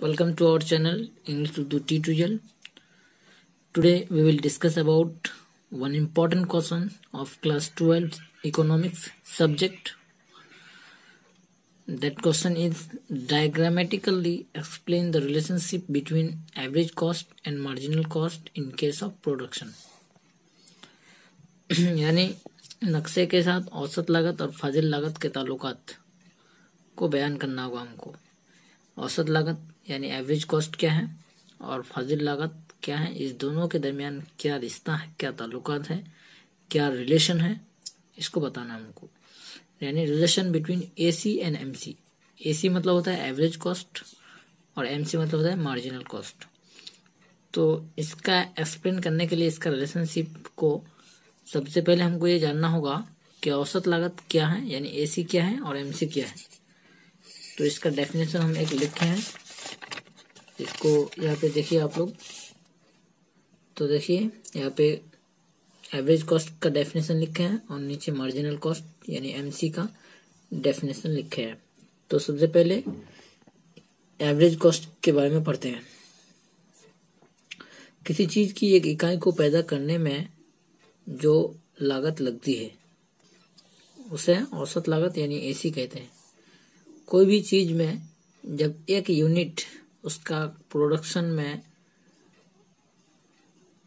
Welcome to our channel English to Tutorial. Today we will discuss about one important question of class 12 economics subject. That question is diagrammatically explain the relationship between average cost and marginal cost in case of production. यानी नक्शे के साथ औसत लागत और फाजिल लागत के ताल्लुकात को बयान करना होगा हमको। औसत लागत यानी एवरेज कॉस्ट क्या है और फाजिल लागत क्या है, इस दोनों के दरमियान क्या रिश्ता है, क्या ताल्लुकात है, क्या रिलेशन है, इसको बताना हमको। यानी relation between AC and MC. AC मतलब होता है एवरेज कॉस्ट और एमसी मतलब होता है मार्जिनल कॉस्ट। तो इसका एक्सप्लेन करने के लिए इसका रिलेशनशिप को सबसे पहले हमको ये जानना होगा कि औसत लागत क्या है, यानी एसी क्या है और एमसी क्या है। तो इसका डेफिनेशन हम एक लिखे हैं, इसको यहाँ पे देखिए आप लोग। तो देखिए यहाँ पे एवरेज कॉस्ट का डेफिनेशन लिखे हैं और नीचे मार्जिनल कॉस्ट यानी एमसी का डेफिनेशन लिखे हैं। तो सबसे पहले एवरेज कॉस्ट के बारे में पढ़ते हैं। किसी चीज की एक इकाई को पैदा करने में जो लागत लगती है उसे औसत लागत यानी एसी कहते हैं। कोई भी चीज में जब एक यूनिट उसका प्रोडक्शन में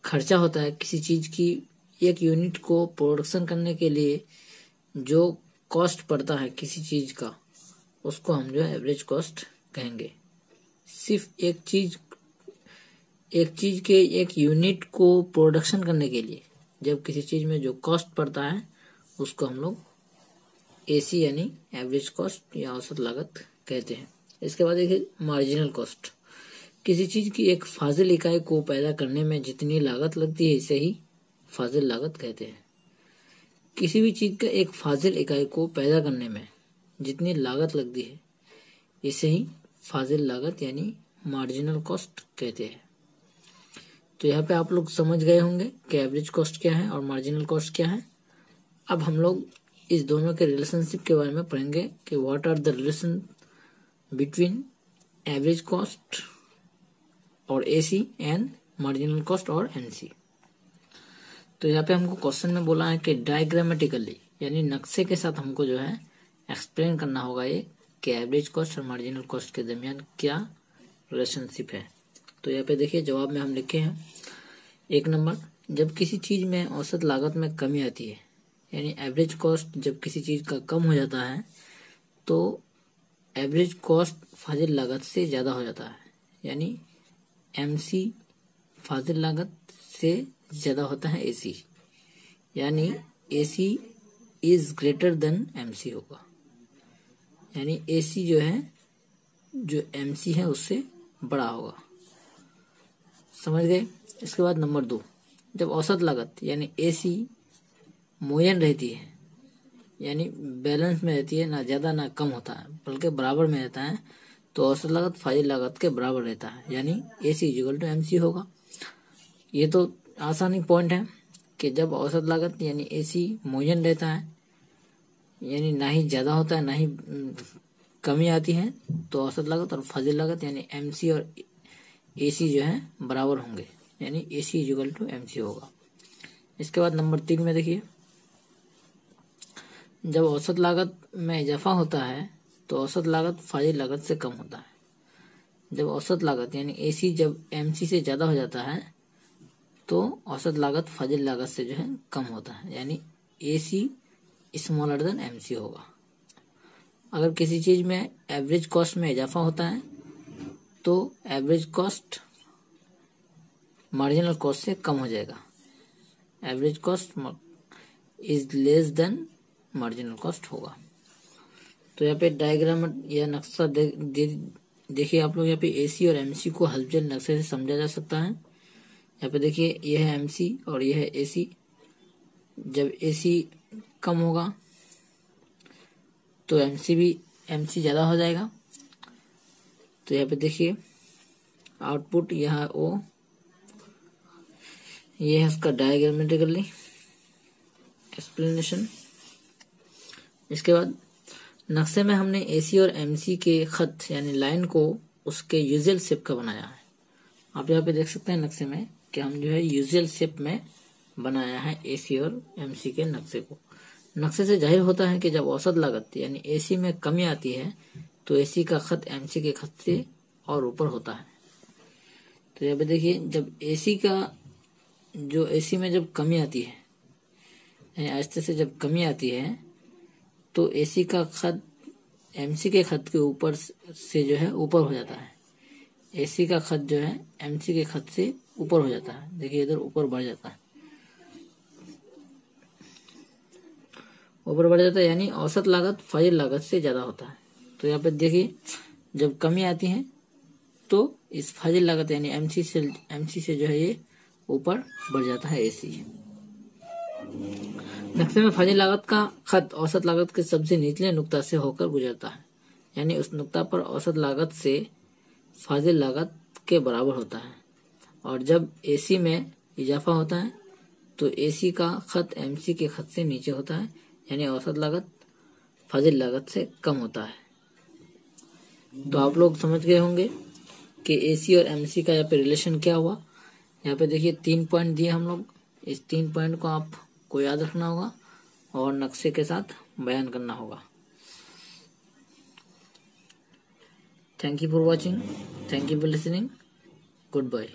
खर्चा होता है, किसी चीज की एक यूनिट को प्रोडक्शन करने के लिए जो कॉस्ट पड़ता है किसी चीज का, उसको हम जो है एवरेज कॉस्ट कहेंगे। सिर्फ एक चीज के एक यूनिट को प्रोडक्शन करने के लिए जब किसी चीज में जो कॉस्ट पड़ता है उसको हम लोग एसी यानी एवरेज कॉस्ट या औसत लागत कहते हैं। इसके बाद देखिए मार्जिनल कॉस्ट। किसी चीज की एक फाजिल इकाई को पैदा करने में जितनी लागत लगती है इसे ही फाजिल लागत कहते हैं। किसी भी चीज का एक फाजिल इकाई को पैदा करने में जितनी लागत लगती है इसे ही फाजिल लागत यानी मार्जिनल कॉस्ट कहते हैं। तो यहाँ पे आप लोग समझ गए होंगे कि एवरेज कॉस्ट क्या है और मार्जिनल कॉस्ट क्या है। अब हम लोग इस दोनों के रिलेशनशिप के बारे में पढ़ेंगे कि what are the relation between average cost और एसी एंड मार्जिनल कॉस्ट और एनसी। तो यहाँ पे हमको क्वेश्चन में बोला है कि डायग्रामेटिकली यानी नक्शे के साथ हमको जो है एक्सप्लेन करना होगा ये कि एवरेज कॉस्ट और मार्जिनल कॉस्ट के दरमियान क्या रिलेशनशिप है। तो यहाँ पे देखिए जवाब में हम लिखे हैं 1 नंबर, जब किसी चीज में औसत लागत में कमी आती है यानी एवरेज कॉस्ट जब किसी चीज का कम हो जाता है तो एवरेज कॉस्ट फाजिल लागत से ज्यादा हो जाता है, यानी एमसी फाजिल लागत से ज्यादा होता है एसी, यानी AC is greater than MC होगा। यानी एसी जो है जो एमसी है उससे बड़ा होगा। समझ गए। इसके बाद नंबर 2, जब औसत लागत यानी एसी मुयन रहती है यानी बैलेंस में रहती है, ना ज्यादा ना कम होता है बल्कि बराबर में रहता है, तो औसत लागत फाजिल लागत के बराबर रहता है, यानी एसी इक्वल टू एमसी होगा। ये तो आसानी पॉइंट है कि जब औसत लागत यानी एसी मुयन रहता है यानी ना ही ज्यादा होता है ना ही कमी आती है, तो औसत लागत और फाजिल लागत यानी एमसी और एसी जो है बराबर होंगे, यानी एसी इक्वल टू एमसी होगा। इसके बाद नंबर 3 में देखिए, जब औसत लागत में इजाफा होता है तो औसत लागत फाजिल लागत से कम होता है। जब औसत लागत यानी एसी जब एमसी से ज्यादा हो जाता है तो औसत लागत फाजिल लागत से जो है कम होता है, यानी एसी स्मॉलर देन एमसी होगा। अगर किसी चीज में एवरेज कॉस्ट में इजाफा होता है तो एवरेज कॉस्ट मार्जिनल कॉस्ट से कम हो जाएगा। Average cost is less than marginal cost होगा। तो यहाँ पे डायग्राम या नक्शा देखिए आप लोग। यहाँ पे एसी और एमसी को हलचल नक्शे से समझा जा सकता है। यहाँ पे देखिए यह है एमसी और यह है एसी। जब एसी कम होगा तो एमसी ज्यादा हो जाएगा। तो यहाँ पे देखिए आउटपुट यह ओ, ये है उसका डायग्रामेटिकली एक्सप्लेनेशन। इसके बाद नक्शे में हमने एसी और एमसी के खत यानी लाइन को उसके यूजुअल शेप का बनाया है। आप यहाँ पे देख सकते हैं नक्शे में कि हम जो है यूजुअल शेप में बनाया है एसी और एमसी के नक्शे को। नक्शे से जाहिर होता है कि जब औसत लागत यानी एसी में कमी आती है तो एसी का खत एमसी के खत से और ऊपर होता है। तो यहाँ पे देखिए, जब एसी में जब कमी आती है यानी आहिस्ते से जब कमी आती है तो एसी का खत एमसी के खत के ऊपर से जो है ऊपर हो जाता है। एसी का खत जो है एमसी के खत से ऊपर हो जाता है। देखिए इधर ऊपर बढ़ जाता है, ऊपर बढ़ जाता है यानी औसत लागत फाजिल लागत से ज्यादा होता है। तो यहाँ पे देखिए, जब कमी आती है तो इस फाजिल लागत यानी एमसी से जो है ये ऊपर बढ़ जाता है एसी। नक्शे में फाजिल लागत का खत औसत लागत के सबसे निचले नुक्ता से होकर गुजरता है, यानी उस नुक्ता पर औसत लागत से फाजिल लागत के बराबर होता है। और जब एसी में इजाफा होता है तो एसी का खत एमसी के खत से नीचे होता है, यानी औसत लागत फाजिल लागत से कम होता है। तो आप लोग समझ गए होंगे कि एसी और एमसी का यहाँ पे रिलेशन क्या हुआ। यहाँ पे देखिए 3 पॉइंट दिए हम लोग, इस 3 पॉइंट को आपको याद रखना होगा और नक्शे के साथ बयान करना होगा। Thank you for watching, thank you for listening, good bye.